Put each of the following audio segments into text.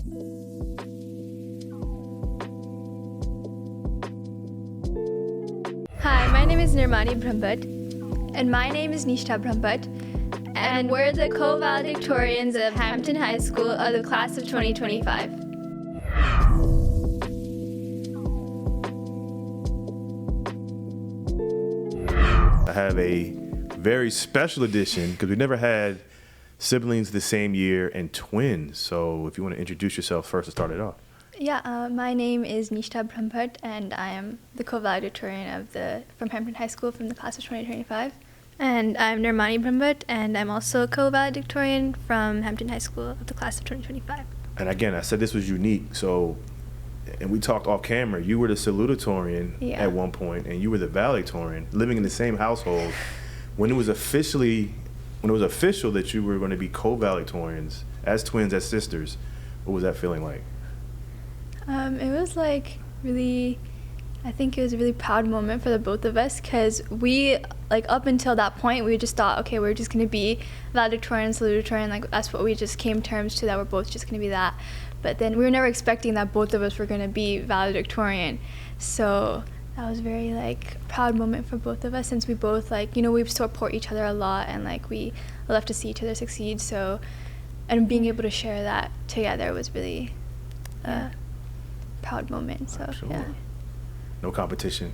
Hi, my name is Nirmani Brahmbhatt, and my name is Nishtha Brahmbhatt, and we're the co-valedictorians of Hampton High School of the class of 2025. I have a very special edition because we never had siblings the same year and twins. So if you want to introduce yourself first to start it off. Yeah, my name is Nishtha Brahmbhatt, and I am the co-valedictorian from Hampton High School from the class of 2025. And I'm Nirmani Brahmbhatt, and I'm also a co-valedictorian from Hampton High School of the class of 2025. And again, I said this was unique. So, and we talked off camera. You were the salutatorian at one point, and you were the valedictorian, living in the same household. When it was official that you were going to be co-valedictorians as twins, as sisters, what was that feeling like? It was like really, I think it was a really proud moment for the both of us, because we, like, up until that point, we just thought, okay, we're just going to be valedictorian, salutatorian, like that's what we just came terms to, that we're both just going to be that. But then we were never expecting that both of us were going to be valedictorian. So that was very, like, proud moment for both of us, since we both, like, you know, we support each other a lot, and like we love to see each other succeed. So, and being able to share that together was really proud moment. So Absolutely. Yeah. No competition.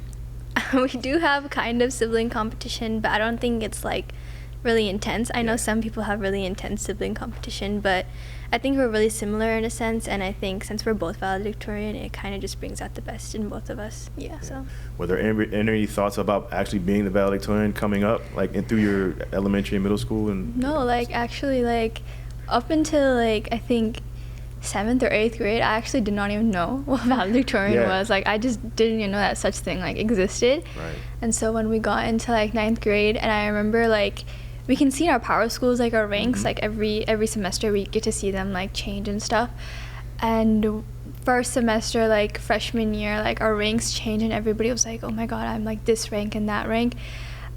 We do have kind of sibling competition, but I don't think it's like really intense. I know some people have really intense sibling competition, but I think we're really similar in a sense, and I think since we're both valedictorian, it kind of just brings out the best in both of us. So Were there any thoughts about actually being the valedictorian coming up, like through your elementary and middle school? And no, like actually, like up until like I think 7th or 8th grade, I actually did not even know what valedictorian was. Like I just didn't even know that such thing like existed. Right. And so when we got into like 9th grade, and I remember like we can see in our power schools like our ranks, like every semester we get to see them like change and stuff. And first semester, like freshman year, like our ranks changed, and everybody was like, oh my god, I'm like this rank and that rank.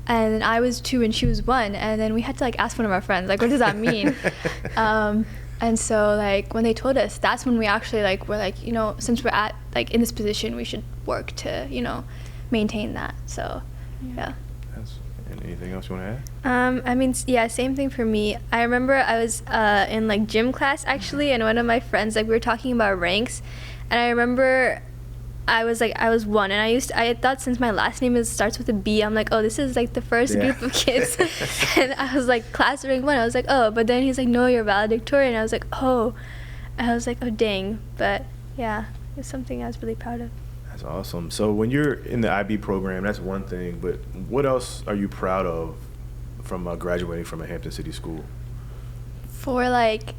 And I was 2 and she was 1, and then we had to like ask one of our friends, like, what does that mean? And so like when they told us, that's when we actually like were like, you know, since we're at like in this position, we should work to, you know, maintain that. So yeah. Anything else you want to add? I mean, yeah, same thing for me. I remember I was in like gym class actually, and one of my friends, like we were talking about ranks, and I remember I was 1, and I thought since my last name starts with a B, I'm like, oh, this is like the first group of kids. And I was like, class rank 1. I was like, oh, but then he's like, no, you're valedictorian. I was like, oh. I was like, oh, dang. But yeah, it's something I was really proud of. That's awesome. So when you're in the IB program, that's one thing, but what else are you proud of from graduating from a Hampton City school? For like,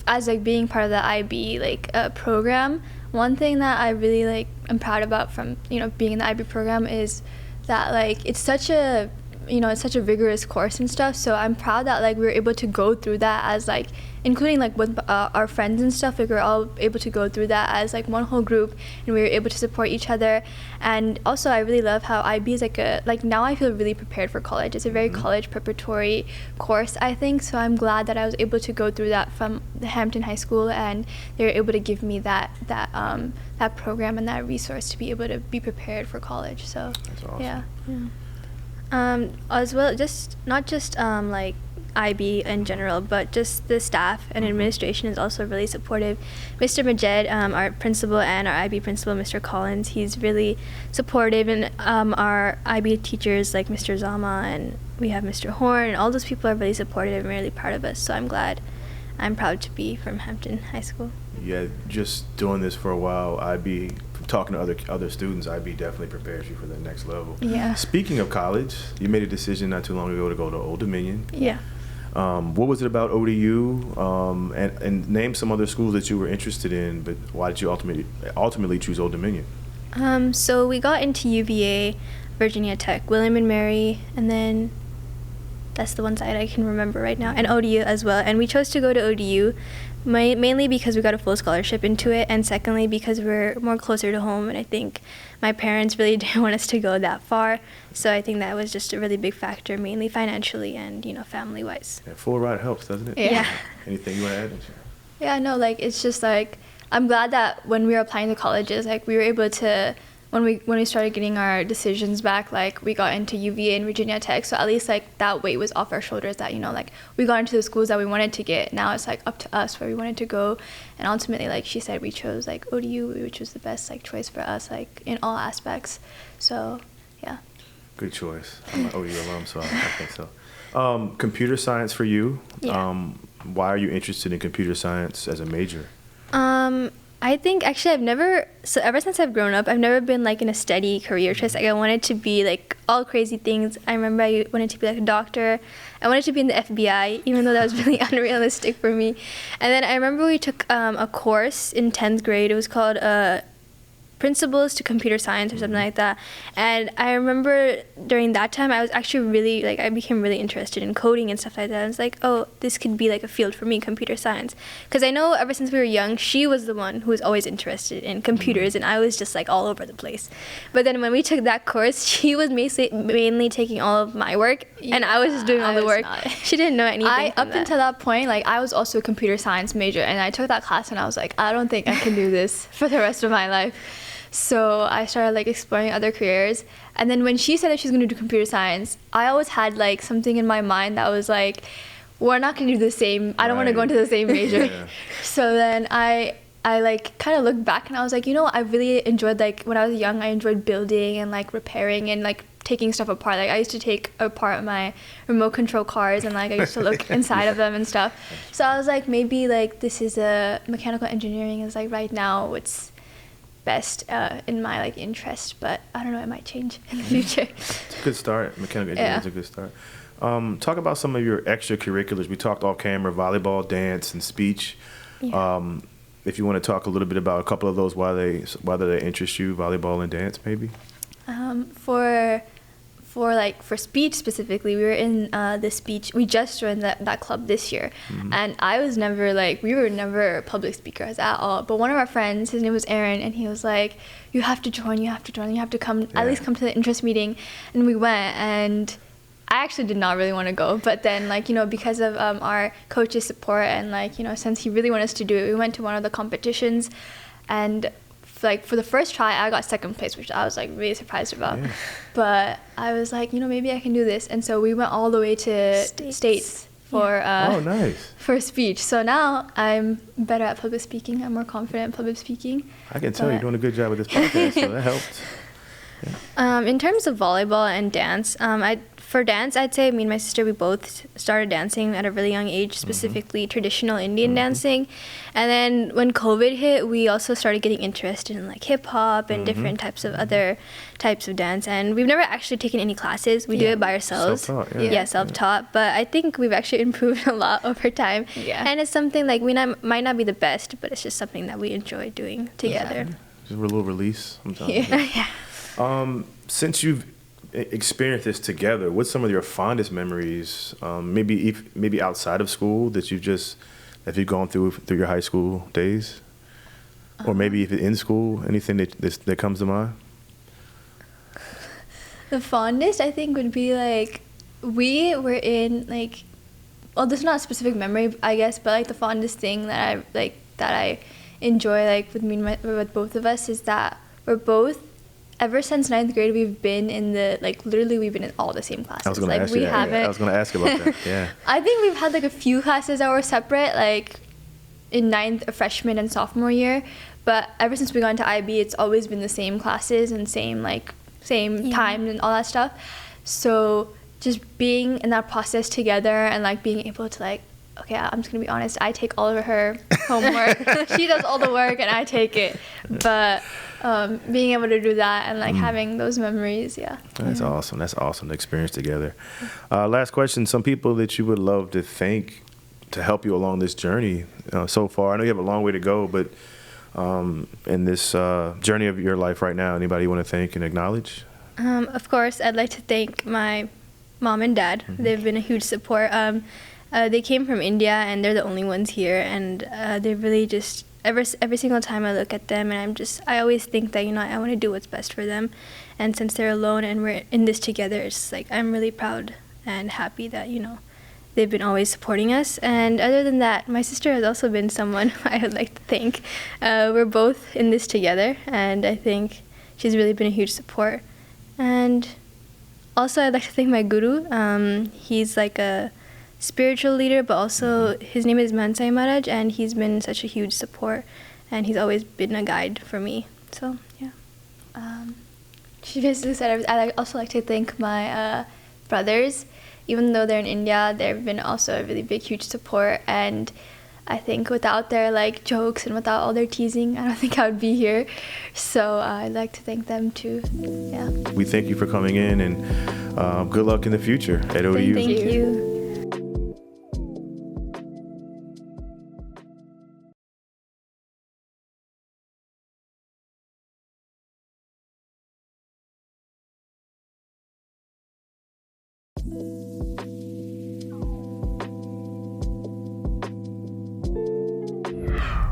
as like being part of the IB like program, one thing that I really like am proud about from, you know, being in the IB program is that like it's such a, you know, it's such a rigorous course and stuff. So I'm proud that like we were able to go through that as like, including like with our friends and stuff, like we were all able to go through that as like one whole group, and we were able to support each other. And also I really love how IB is like now I feel really prepared for college. It's a very college preparatory course, I think. So I'm glad that I was able to go through that from the Hampton High School, and they were able to give me that program and that resource to be able to be prepared for college. So that's awesome. Yeah. As well, just not just like IB in general, but just the staff and administration is also really supportive. Mr. Majed, our principal, and our IB principal, Mr. Collins, he's really supportive, and our IB teachers like Mr. Zama, and we have Mr. Horn, and all those people are really supportive and really proud of us. So I'm proud to be from Hampton High School. Yeah, just doing this for a while, IB, talking to other students, IB definitely prepares you for the next level. Yeah. Speaking of college, you made a decision not too long ago to go to Old Dominion. Yeah. What was it about ODU? And name some other schools that you were interested in, but why did you ultimately choose Old Dominion? So we got into UVA, Virginia Tech, William and Mary, and then that's the ones I can remember right now, and ODU as well. And we chose to go to ODU mainly because we got a full scholarship into it, and secondly because we're more closer to home, and I think my parents really didn't want us to go that far. So I think that was just a really big factor, mainly financially and, you know, family-wise. Yeah, full ride helps, doesn't it? Yeah. Anything you want to Yeah, no, like, it's just, like, I'm glad that when we were applying to colleges, like, we were able to, when we started getting our decisions back, like, we got into UVA and Virginia Tech, so at least, like, that weight was off our shoulders that, you know, like, we got into the schools that we wanted to get. Now it's, like, up to us where we wanted to go, and ultimately, like she said, we chose, like, ODU, which was the best, like, choice for us, like, in all aspects. So, yeah. Good choice. I'm an ODU alum, so I think so. Computer science for you. Yeah. Why are you interested in computer science as a major? I think actually ever since I've grown up, I've never been like in a steady career choice. Like I wanted to be like all crazy things. I remember I wanted to be like a doctor. I wanted to be in the FBI, even though that was really unrealistic for me. And then I remember we took a course in 10th grade. It was called Principles to Computer Science or something like that. And I remember during that time I was actually really, like, I became really interested in coding and stuff like that. I was like, oh, this could be like a field for me, computer science. Because I know ever since we were young, she was the one who was always interested in computers, and I was just like all over the place. But then when we took that course, she was mainly taking all of my work, and I was just doing all the work. She didn't know anything. Up until that point, like, I was also a computer science major, and I took that class and I was like, I don't think I can do this for the rest of my life. So I started like exploring other careers, and then when she said that she's going to do computer science, I always had like something in my mind that was like, we're not going to do the same. I don't want to go into the same major. Yeah. So then I like kind of looked back and I was like, you know, I really enjoyed, like, when I was young, I enjoyed building and like repairing and like taking stuff apart. Like I used to take apart my remote control cars and like I used to look inside of them and stuff. So I was like, maybe like this is a mechanical engineering is like right now what's best in my like interest, but I don't know, it might change in the future. It's a good start. Mechanical engineering is a good start. Talk about some of your extracurriculars. We talked off camera: volleyball, dance, and speech. Yeah. If you want to talk a little bit about a couple of those, whether they interest you, volleyball and dance, maybe. For speech specifically, we were in the speech. We just joined that club this year, and we were never public speakers at all. But one of our friends, his name was Aaron, and he was like, "You have to join. You have to join. You have to come. At least come to the interest meeting." And we went, and I actually did not really want to go, but then, like, you know, because of our coach's support and, like, you know, since he really wanted us to do it, we went to one of the competitions, and like for the first try I got second place, which I was like really surprised about. Yeah. But I was like, you know, maybe I can do this, and so we went all the way to States for nice. For speech. So now I'm better at public speaking. I'm more confident in public speaking. I can tell you're doing a good job with this podcast, so that helped. Yeah. In terms of volleyball and dance, for dance, I'd say me and my sister, we both started dancing at a really young age, specifically traditional Indian dancing. And then when COVID hit, we also started getting interested in like hip hop and different types of other types of dance. And we've never actually taken any classes. We do it by ourselves. Self-taught. Self-taught. But I think we've actually improved a lot over time. Yeah. And it's something like might not be the best, but it's just something that we enjoy doing together. Yeah. Just a little release sometimes. Yeah. Since you've experienced this together, what's some of your fondest memories, maybe outside of school that you've gone through your high school days, or maybe if in school, anything that comes to mind? The fondest, I think, would be like we were in like, well, this is not a specific memory, I guess, but like the fondest thing that I enjoy like with both of us is that we're both, ever since 9th grade, we've been in we've been in all the same classes. I was going to ask you that. I was going to ask about that. Yeah. I think we've had like a few classes that were separate, like in 9th, freshman and sophomore year. But ever since we got into IB, it's always been the same classes and same time and all that stuff. So just being in that process together and like being able to like, okay, I'm just going to be honest, I take all of her homework. She does all the work and I take it. But being able to do that and like having those memories, That's awesome. That's awesome to experience together. Last question, some people that you would love to thank to help you along this journey so far. I know you have a long way to go, but in this journey of your life right now, anybody you want to thank and acknowledge? Of course, I'd like to thank my mom and dad. They've been a huge support. They came from India, and they're the only ones here, and they really just, every single time I look at them, and I always think that, you know, I want to do what's best for them. And since they're alone and we're in this together, it's like I'm really proud and happy that, you know, they've been always supporting us. And other than that, my sister has also been someone I would like to thank. We're both in this together, and I think she's really been a huge support. And also, I'd like to thank my guru. He's like a spiritual leader, but also his name is Mansai Maharaj, and he's been such a huge support, and he's always been a guide for me. So, yeah. She basically said I'd also like to thank my brothers. Even though they're in India, they've been also a really big, huge support. And I think without their like jokes and without all their teasing, I don't think I would be here. So I'd like to thank them too. Yeah. We thank you for coming in, and good luck in the future. Edo to you. Thank you.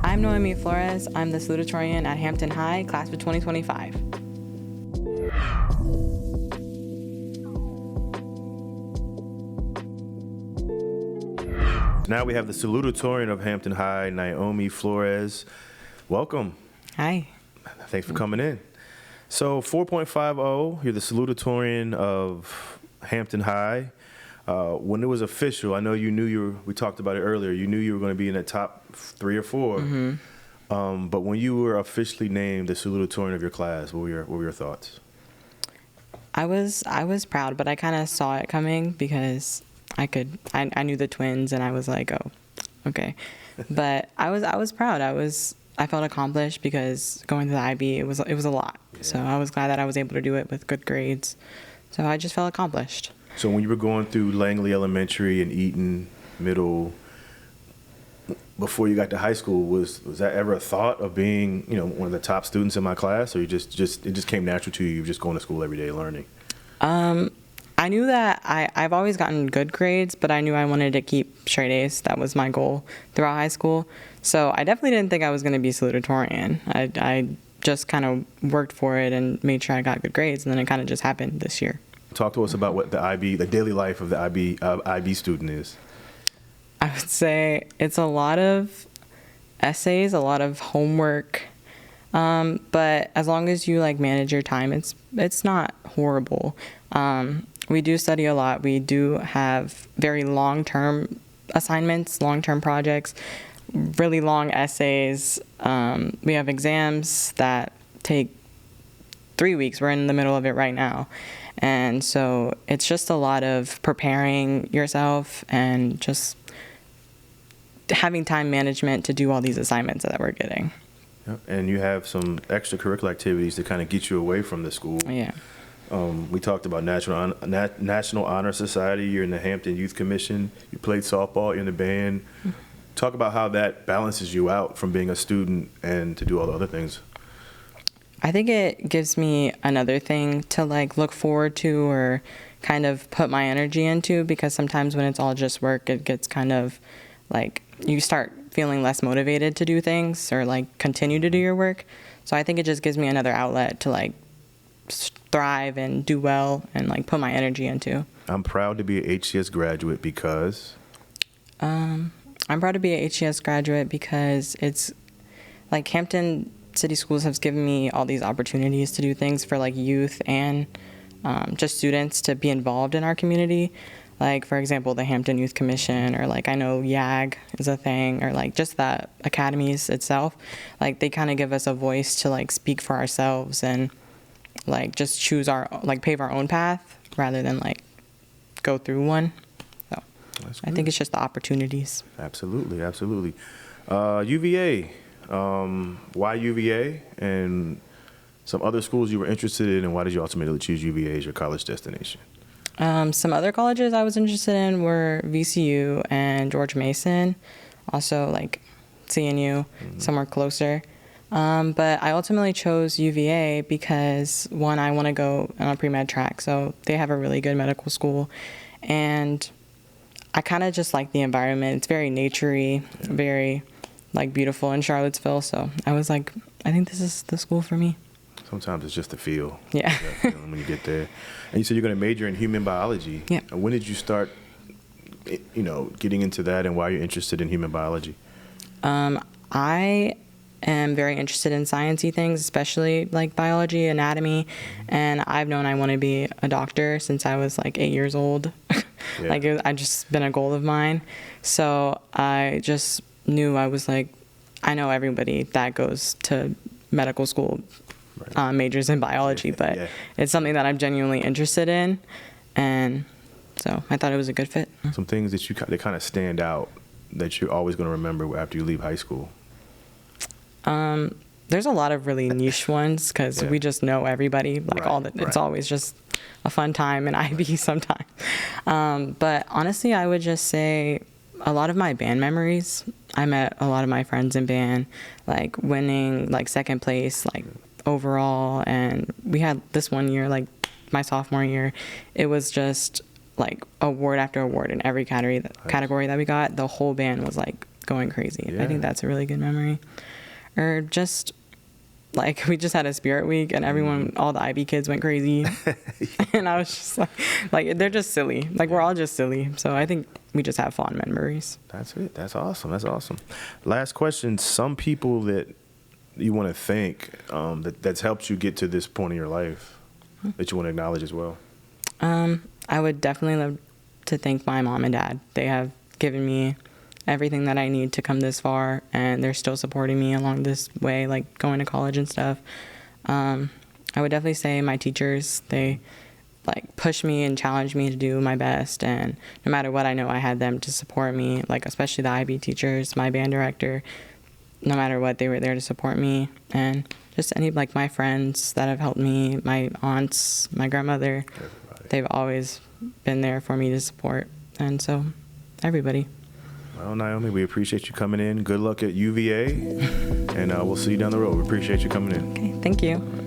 I'm Noeimi Flores. I'm the salutatorian at Hampton High, class of 2025. Now we have the salutatorian of Hampton High, Noeimi Flores. Welcome. Hi. Thanks for coming in. So 4.50, you're the salutatorian of Hampton High. When it was official, I know you knew we talked about it earlier, you knew you were going to be in the top 3 or 4. Mm-hmm. But when you were officially named the salutatorian of your class, what were your thoughts? I was proud, but I kind of saw it coming because I knew the twins, and I was like, oh, okay. But I was proud. I felt accomplished because going to the IB, it was a lot. Yeah. So I was glad that I was able to do it with good grades. So I just felt accomplished. So when you were going through Langley Elementary and Eaton Middle, before you got to high school, was that ever a thought of being, one of the top students in my class, or it just came natural to you? You were just going to school every day learning. I knew that I've always gotten good grades, but I knew I wanted to keep straight A's. That was my goal throughout high school. So I definitely didn't think I was going to be salutatorian. I just kind of worked for it and made sure I got good grades, and then it kind of just happened this year. Talk to us about what the daily life of the IB student is. I would say it's a lot of essays, a lot of homework, but as long as you manage your time, it's not horrible. We do study a lot. We do have very long-term assignments, long-term projects, really long essays. We have exams that take 3 weeks. We're in the middle of it right now. And so it's just a lot of preparing yourself and just having time management to do all these assignments that we're getting. Yep. And you have some extracurricular activities to kind of get you away from the school. Yeah. We talked about National Honor Society. You're in the Hampton Youth Commission. You played softball. You're in the band. Talk about how that balances you out from being a student and to do all the other things. I think it gives me another thing to look forward to or kind of put my energy into, because sometimes when it's all just work, it gets kind of you start feeling less motivated to do things or continue to do your work. So I think it just gives me another outlet to thrive and do well and put my energy into. I'm proud to be a HCS graduate because I'm proud to be a HCS graduate because it's Hampton City Schools has given me all these opportunities to do things for youth and just students to be involved in our community. For example, the Hampton Youth Commission, or I know YAG is a thing, or just the academies itself. They kind of give us a voice to speak for ourselves and just choose our pave our own path rather than go through one. So I think it's just the opportunities. Absolutely. UVA. Why UVA, and some other schools you were interested in, and why did you ultimately choose UVA as your college destination? Some other colleges I was interested in were VCU and George Mason, also CNU, somewhere closer. But I ultimately chose UVA because, one, I want to go on a pre-med track, so they have a really good medical school, and I kind of just like the environment. It's very naturey, very beautiful in Charlottesville, so I was I think this is the school for me. Sometimes it's just a feel. Yeah. When you get there. And you said you're going to major in human biology. Yeah. And when did you start getting into that and why you're interested in human biology? I am very interested in sciencey things, especially like biology, anatomy, and I've known I want to be a doctor since I was like 8 years old. Yeah. I just been a goal of mine. So I just knew I was like, I know everybody that goes to medical school majors in biology, but it's something that I'm genuinely interested in, and so I thought it was a good fit. Some things that that kind of stand out that you're always going to remember after you leave high school? There's a lot of really niche ones because we just know everybody. It's always just a fun time in IB sometimes. But honestly, I would just say a lot of my band memories. I met a lot of my friends in band, like winning like second place, like overall. And we had this one year, like my sophomore year, it was just like award after award in every category that we got. The whole band was like going crazy. Yeah. I think that's a really good memory. Or just like we just had a spirit week and everyone, all the IB kids went crazy. And I was just like they're just silly. Like we're all just silly. So I think we just have fond memories. That's it. That's awesome. That's awesome. Last question. Some people that you want to thank that's helped you get to this point in your life that you want to acknowledge as well? I would definitely love to thank my mom and dad. They have given me everything that I need to come this far, and they're still supporting me along this way, like going to college and stuff. I would definitely say my teachers, they like push me and challenge me to do my best, and no matter what, I know I had them to support me, like especially the IB teachers, my band director. No matter what, they were there to support me, and just any like my friends that have helped me, my aunts, my grandmother, they've always been there for me to support, and so everybody. Well, Noeimi, we appreciate you coming in. Good luck at UVA, and we'll see you down the road. We appreciate you coming in. Okay, thank you.